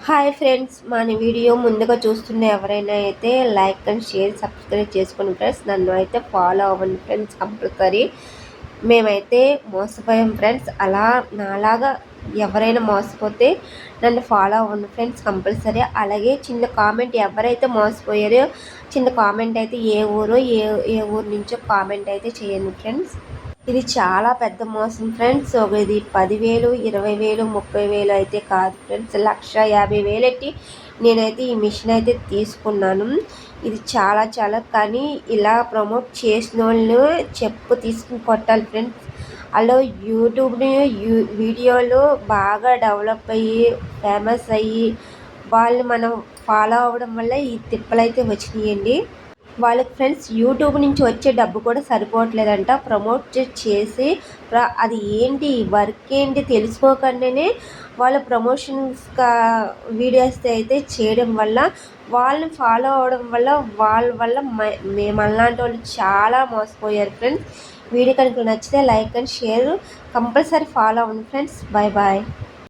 Hi friends, మన video ముందుగా చూస్తున్న ఎవరైనా అయితే లైక్ అండ్ షేర్ సబ్స్క్రైబ్ చేసుకోండి ఫ్రెండ్స్. నన్ను అయితే ఫాలో అవ్వండి ఫ్రెండ్స్ కంపల్సరీ. మేమైతే మోసపోయాం ఫ్రెండ్స్. అలా నాలాగా ఎవరైనా మోసపోతే నన్ను ఫాలో అవ్వండి ఫ్రెండ్స్ కంపల్సరీ. అలాగే చిన్న కామెంట్, ఎవరైతే మోసపోయారో చిన్న కామెంట్ అయితే ఏ ఊరో ఏ ఏ ఊరు నుంచో కామెంట్ అయితే చేయండి ఫ్రెండ్స్. ఇది చాలా పెద్ద మోసం ఫ్రెండ్స్. ఇది 10,000, 20,000, 30,000 అయితే కాదు ఫ్రెండ్స్, 1,50,000 ఎట్టి నేనైతే ఈ మిషన్ అయితే తీసుకున్నాను. ఇది చాలా చాలా కానీ ఇలా ప్రమోట్ చేసిన వాళ్ళు చెప్పు తీసుకుని కొట్టాలి ఫ్రెండ్స్. అలా యూట్యూబ్ని వీడియోలు బాగా డెవలప్ అయ్యి ఫేమస్ అయ్యి వాళ్ళు మనం ఫాలో అవ్వడం వల్ల ఈ తిప్పలైతే వచ్చినాయండి. వాళ్ళకి ఫ్రెండ్స్ యూట్యూబ్ నుంచి వచ్చే డబ్బు కూడా సరిపోవట్లేదంట. ప్రమోట్ చేసి అది ఏంటి వర్క్ ఏంటి తెలుసుకోకుండానే వాళ్ళు ప్రమోషన్స్గా వీడియోస్ అయితే చేయడం వల్ల వాళ్ళని ఫాలో అవడం వల్ల వాళ్ళ వల్ల మనలాంటి వాళ్ళు చాలా మోసపోయారు ఫ్రెండ్స్. వీడియో కనుక నచ్చితే like and share compulsory follow అవ్వండి ఫ్రెండ్స్. Bye bye.